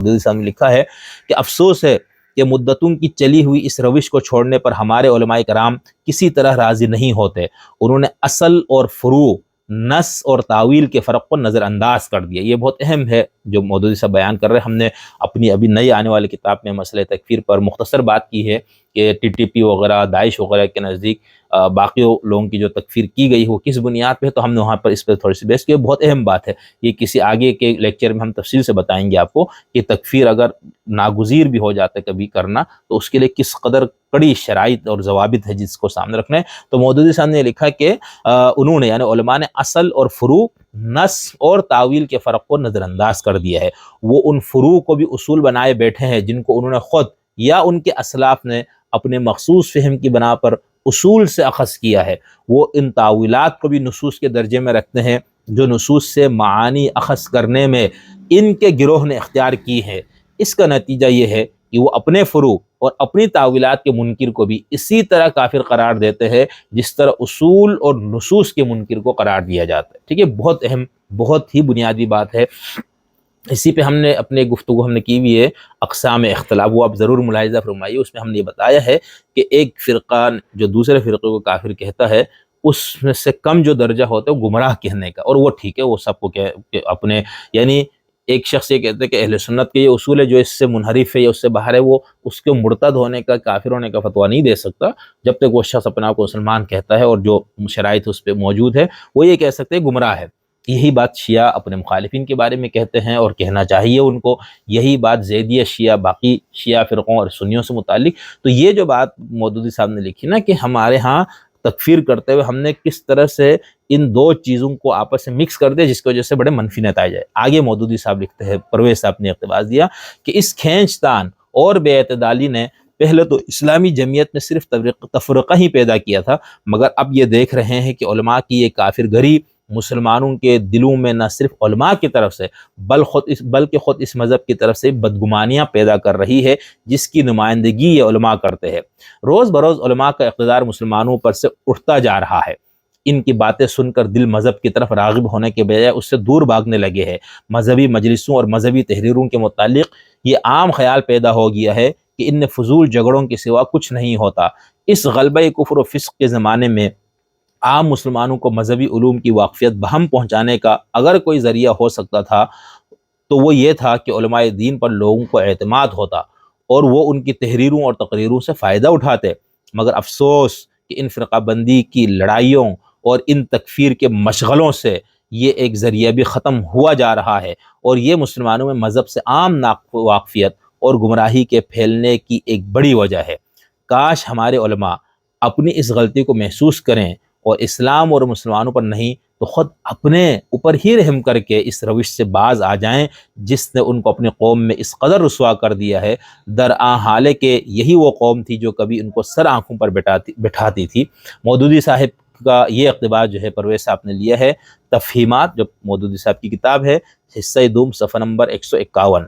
مودودی صاحب نے لکھا ہے کہ افسوس ہے کہ مدتوں کی چلی ہوئی اس روش کو چھوڑنے پر ہمارے علماء کرام کسی طرح راضی نہیں ہوتے۔ انہوں نے اصل اور فروع، نص اور تعویل کے فرق کو نظر انداز کر دیا۔ یہ بہت اہم ہے جو مودودی صاحب بیان کر رہے ہیں۔ ہم نے اپنی ابھی نئی آنے والی کتاب میں مسئلہ تکفیر پر مختصر بات کی ہے کہ TTP وغیرہ، داعش وغیرہ کے نزدیک باقی لوگوں کی جو تکفیر کی گئی ہو کس بنیاد پہ ہے، تو ہم نے وہاں پر اس پہ تھوڑی سی بحث کی۔ بہت اہم بات ہے، یہ کسی آگے کے لیکچر میں ہم تفصیل سے بتائیں گے آپ کو کہ تکفیر اگر ناگزیر بھی ہو جاتا ہے کبھی کرنا تو اس کے لیے کس قدر کڑی شرائط اور ضوابط ہے جس کو سامنے رکھنا ہے۔ تو مودودی صاحب نے لکھا کہ انہوں نے یعنی علماء نے اصل اور فروع، نص اور تعویل کے فرق کو نظر انداز کر دیا ہے۔ وہ ان فروع کو بھی اصول بنائے بیٹھے ہیں جن کو انہوں نے خود یا ان کے اسلاف نے اپنے مخصوص فہم کی بنا پر اصول سے اخذ کیا ہے۔ وہ ان تعویلات کو بھی نصوص کے درجے میں رکھتے ہیں جو نصوص سے معانی اخذ کرنے میں ان کے گروہ نے اختیار کی ہے۔ اس کا نتیجہ یہ ہے کہ وہ اپنے فروع اور اپنی تعویلات کے منکر کو بھی اسی طرح کافر قرار دیتے ہیں جس طرح اصول اور نصوص کے منکر کو قرار دیا جاتا ہے۔ ٹھیک ہے، بہت اہم، بہت ہی بنیادی بات ہے۔ اسی پہ ہم نے اپنے گفتگو ہم نے کی ہوئی ہے اقسام اختلاف، وہ آپ ضرور ملاحظہ فرمائیے۔ اس میں ہم نے یہ بتایا ہے کہ ایک فرقہ جو دوسرے فرقے کو کافر کہتا ہے اس میں سے کم جو درجہ ہوتا ہے وہ گمراہ کہنے کا، اور وہ ٹھیک ہے، وہ سب کو کہ اپنے یعنی ایک شخص یہ کہتے ہیں کہ اہل سنت کے یہ اصول ہے، جو اس سے منحرف ہے یا اس سے باہر ہے وہ اس کے مرتد ہونے کا، کافر ہونے کا فتویٰ نہیں دے سکتا۔ جب تک وہ شخص اپنے آپ کو مسلمان کہتا ہے اور جو شرائط اس پہ موجود ہے وہ یہ کہہ سکتے ہیں گمراہ ہے۔ یہی بات شیعہ اپنے مخالفین کے بارے میں کہتے ہیں اور کہنا چاہیے ان کو، یہی بات زیدیہ شیعہ باقی شیعہ فرقوں اور سنیوں سے متعلق۔ تو یہ جو بات مودودی صاحب نے لکھی نا کہ ہمارے ہاں تکفیر کرتے ہوئے ہم نے کس طرح سے ان دو چیزوں کو آپس میں مکس کر دیا جس کی وجہ سے بڑے منفی نتائج آئے۔ آگے مودودی صاحب لکھتے ہیں، پرویز صاحب نے اقتباس دیا کہ اس کھینچ تان اور بے اعتدالی نے پہلے تو اسلامی جمعیت میں صرف تفرقہ ہی پیدا کیا تھا، مگر اب یہ دیکھ رہے ہیں کہ علماء کی یہ کافر گری مسلمانوں کے دلوں میں نہ صرف علماء کی طرف سے بلکہ خود اس مذہب کی طرف سے بدگمانیاں پیدا کر رہی ہے جس کی نمائندگی یہ علماء کرتے ہیں۔ روز بروز علماء کا اقتدار مسلمانوں پر سے اٹھتا جا رہا ہے۔ ان کی باتیں سن کر دل مذہب کی طرف راغب ہونے کے بجائے اس سے دور بھاگنے لگے ہیں۔ مذہبی مجلسوں اور مذہبی تحریروں کے متعلق یہ عام خیال پیدا ہو گیا ہے کہ ان فضول جھگڑوں کے سوا کچھ نہیں ہوتا۔ اس غلبہ کفر و فسق کے زمانے میں عام مسلمانوں کو مذہبی علوم کی واقفیت بہم پہنچانے کا اگر کوئی ذریعہ ہو سکتا تھا تو وہ یہ تھا کہ علماء دین پر لوگوں کو اعتماد ہوتا اور وہ ان کی تحریروں اور تقریروں سے فائدہ اٹھاتے۔ مگر افسوس کہ ان فرقہ بندی کی لڑائیوں اور ان تکفیر کے مشغلوں سے یہ ایک ذریعہ بھی ختم ہوا جا رہا ہے، اور یہ مسلمانوں میں مذہب سے عام واقفیت اور گمراہی کے پھیلنے کی ایک بڑی وجہ ہے۔ کاش ہمارے علماء اپنی اس غلطی کو محسوس کریں اور اسلام اور مسلمانوں پر نہیں تو خود اپنے اوپر ہی رحم کر کے اس روش سے باز آ جائیں جس نے ان کو اپنی قوم میں اس قدر رسوا کر دیا ہے۔ درآں حالے کہ یہی وہ قوم تھی جو کبھی ان کو سر آنکھوں پر بٹھاتی تھی۔ مودودی صاحب کا یہ اقتباس جو ہے پرویز صاحب نے لیا ہے تفہیمات، جو مودودی صاحب کی کتاب ہے، حصہ دوم، صفحہ نمبر 151۔